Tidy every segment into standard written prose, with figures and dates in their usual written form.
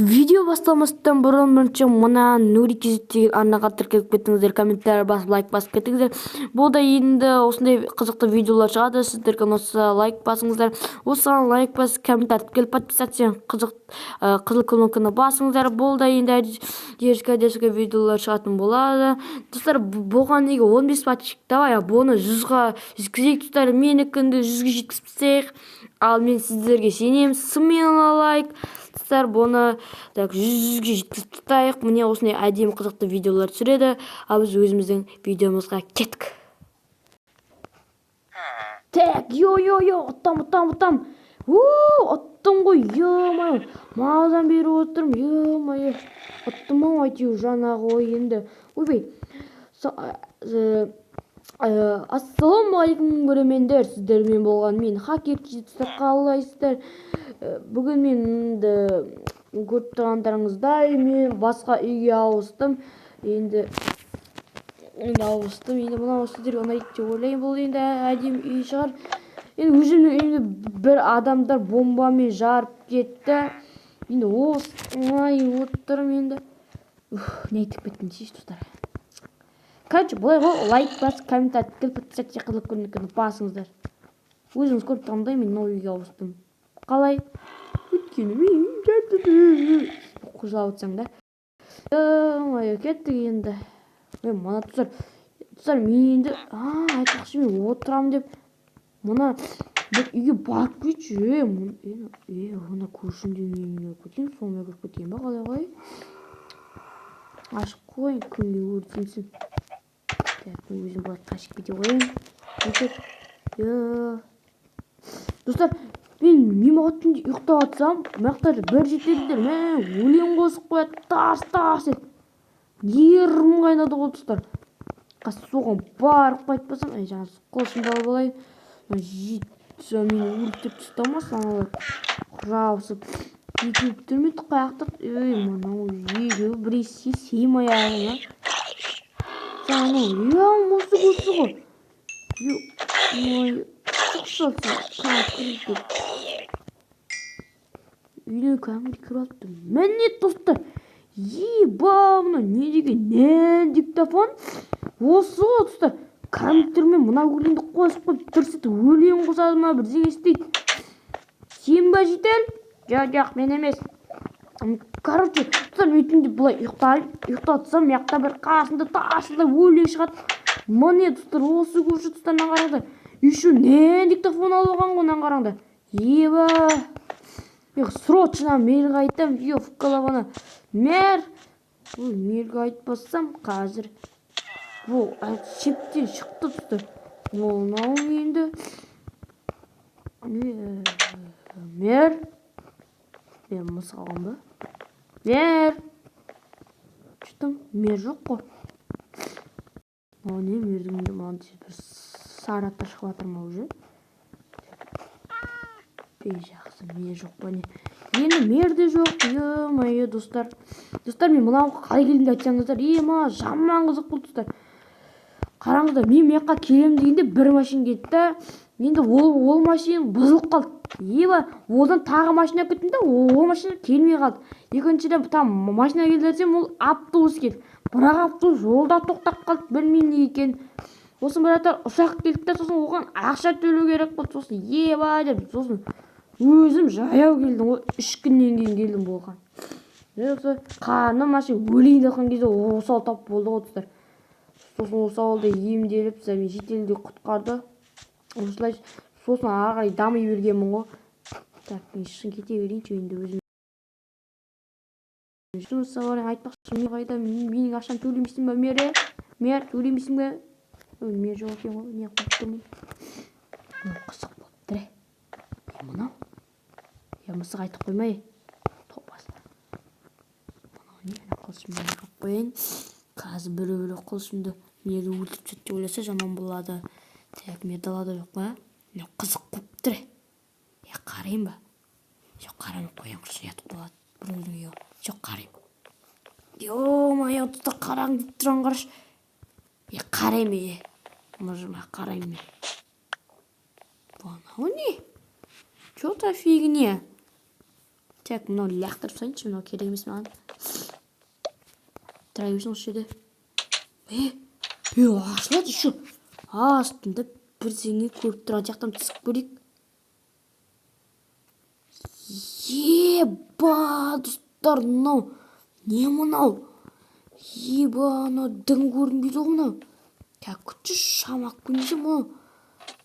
Видео басталмастан бұрын бірінші мына Нури деген арнаға тіркеліп кетіңіздер, комментарий басып, лайк басып кетіңіздер. Бұл да енді осындай қызықты видеолар шығады, сіздерге ұнаса лайк басыңыздар. Осыған лайк басып, комментарий тіркеліп, подписаться қызыл кнопканы басыңыздар. Бұл да енді әдешке видеолар шығатын болады. Достар, болған неге 15 подписчик давай, бұны 100-ға жеткізейік, достар. Менікінді 100-ге жеткізсек, ал мен сіздерге сенемін, сыммен лайк. Достар, бұны 100-ге жеткізіп тұтайық. Міне осындай әдемі қызықты видеолар түсіреді. Ал біз өзіміздің видеомызға кеттік. Так, ұттам. Ұттым ғой, е-май. Мазан бері отырым, е-май. Ұттым әйтеу жаңағы ой енді. Ойбай. Ассалаумағалейкум көрермендер, сіздермен болған мен хакер Кизетсіздер, қалайсыздар? Бүгін мен көріп тұрғандарыңыздай мен басқа үйге ауыстым. Енді мынау сіздерге ұнайды деп ойлаймын. Бұл енді әдемі үй шығар. Енді өзімнің үйімді бір адамдар бомбамен жарып кетті. Енді осылай отырмын енді. Не айтып кеттім дейсіз, достар. Короче, былай ғой, лайк басып, комментарий тіркеліп, подписаться қызыл кнопканы басыңыздар. Өзіңіз көріп тұрғандай мен мынау үйге ауыстым. Қалай? Өйткені мен құжалап отырсаң да. Кеттік енді. Мына тұстар мен енді айтпақшы мен отырамын деп мына бір үйге барып кетші. Оны көршімде үйіне кетейін, соңына көріп кетейін ба, қалай ғой? Ашық қойын, күнге өртенсін. Өзім бұлай қашып кете қойын. Достар, мен мимағаттың ұйықтап атсам, мақтар бір жетелдер, өлең қосып қояды, тарс-тарс ет. Ерім қайнады ғой, достар. Соған барып қайтпасам, жаңа қылышымды алып алайын. Жетсі мен өртеп тұстамас, аналар жабысып. Екеуіп түрмеді қаяқтық. Мынау егі біресе сеймай ағына. Осы көсі ғой. Шықшалса, қырып. Үйіне кәмді кіріп алыпты. Мәне достар. Мұна не деген нән диктофон? Осы ғой, достар. Компьютермен мына өлеңді қосып қойып тұрсеті өлең қосады ма бірдеңе істейді. Сен ба жетел? Жоқ, мен емес. Короче, достар, өйтінде бұлай ұйықтатсам, яқта бір қасында тасында өлең шығады. Міне, достар, осы көрші тұстарынан қараңды. Еще нән диктофон алған ғынан қараңды. Еба. Срочно мерге айтам, вкалағана. Мерге айтпасам қазір. Бұл шептен шықты, достар. Мынау енді. Мысалған ба? Что-то мер жоқ қой. Не мердіңді маған бір сарапта шығып атыр ма уже? Жақсы, мер жоқ па не? Енді мерде жоқ, е-май, достар. Достар, мен мынау қалай келімді айтсаңыздар, жаман қызық бұл, достар. Қараңыздар, мен мекқа келем дегенде бір машин кетті. Енді ол машин бұзылып қалды. Одан тағы машина күттім да, ол машина келмей қалды. Екіншіден машина келдірсем, ол автобус келді. Бірақ автобус жолда тоқтап қалды, білмеймін не екен. Сосын біратар ұшақ келді, сосын оған ақша төлеу керек болды. Сосын деп, сосын өзім жаяу келдім, 3 күннен кейін келдім болған. Қарным машин өлейін деқан кезде осал тап болды ғой, достар. Сосын осалды емделіп, мен жетелде құтқарды. Осылай, сосын ағай дамай бергенмін ғой. Так, мен шын кете берейінші енді өзім. Жұмысағарын айтпақшы, мен қайда, менің ақшам төлемейсің ба, мер, төлемейсің ба? Мер жоқ екен ғой, не қойып тұрмын. Қызық болып тұр, Мынау? Мысық айтып қоймай. Топасы. Мынау не, қылышымды қап қойын. Қазір бір қылышымды мерді өлтіріп сөтте ойласа жаман болады. Так, мерді алады жоқ па? Қызық болып тұр. Қарайым ба? Жоқ, қараймын қоян құрсын ятып болады. Бір өзің еу. Жоқ, қарайым. Май, тұста қараң деп тұран қараш. Қарайым, Мұржыма қарайым мен. Бұнау не? Что-то фигня. Так, мынау лақтырып тастайыншы, мынау керек емес маған. Тұра берсін осы жерде. Ашылады еще. Астында бірдеңе көріп тұрған жақтан түсіп көрейік. Достар, мынау не мынау? Анау дың көрінбейді ғой мынау. Так, күтші шамақ көндесем мынау.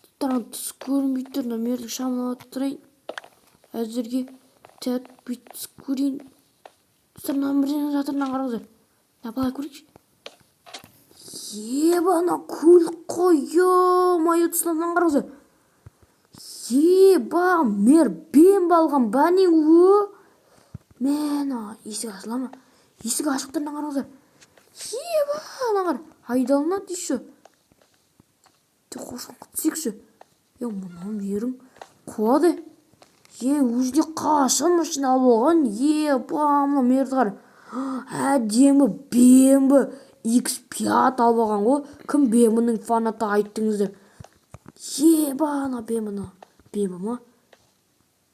Достар, түс көрінбейді тұр. Мына мердің шамын алып тұрайын. Әзірге так бүйтіп түс көрейін. Достар, мына бірдеңе жатырынан қараңыздар. Былай көрейікші. Анау көлік қой. Ё-мое, достар, мынаны қараңыздар. Мер Бемба алған бәне о. Мен, есік ашыла ма? Есік ашық тұрынан қараңыздар. Анағар айдалынады еще. Қошын құтсекші. Мынау мерің қуады. Өзіне қашан машина алып алған. Мынау мерді қар. Әдемі Бемба X5 алып алған ғой. Кім Бембаның фанаты айттыңыздар? Ана Бемба ма?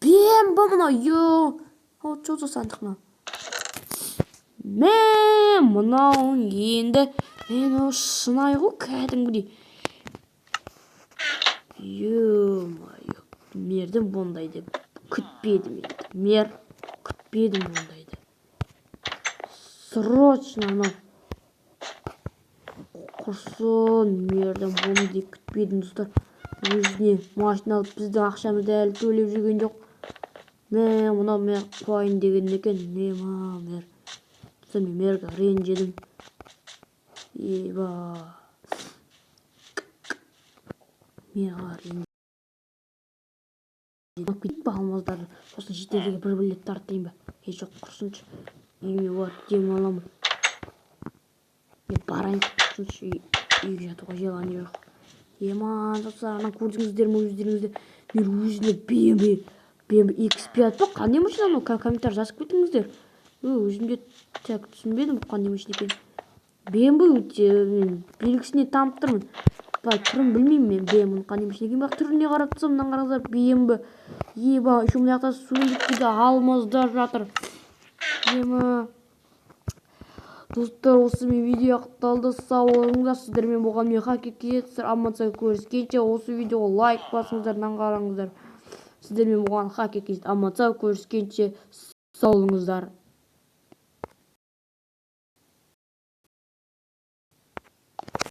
Бемба мынау. Что за сандық мынау? Мен мынау енді мен шынай ғой кәдімгідей. Мердім бұндайды күтпедім енді. Мер күтпедім бұндайды. Срочно мынау. Құрсын мердім бұндайды күтпедім достар. Өзіне машина алып біздің ақшамызды әлі төлеп жүрген жоқ. Мынау мен қуайын деген екен. Мер. Мен мерге ренжедім. Мерға ренжедім. Кетіп алмаздарды. Сосын шетелдегі бір билет тарттайын ба? Жоқ, құрсыншы. Үйме бар, дем аламын. Мен барайын құрсыншы. Үйге жатуға желан жоқ. Ана көрдіңіздер ме өздеріңізде? Мен өзіне Бемба X5 па? Қандай машина мынау? Комментарий жазып кетіңіздер. Өзімде так түсінбедім қандай машина екен. Бемба белгісіне танып тұрмын. Былай түрін білмеймін мен Бембаның қандай машина екен. Бірақ түріне қарап тұрсам, мынаны қараңыздар, Бемба. Еще мына жақта суретке алмаздар жатыр. Достар, осы мен видео аяқталды. Сау болыңыздар. Сіздермен болған мен Хакеке. Аман сау көріскенше осы видеоға лайк басыңыздар, қараңыздар. Сіздермен болған Хакеке. Аман сау көріскенше сау болыңыздар.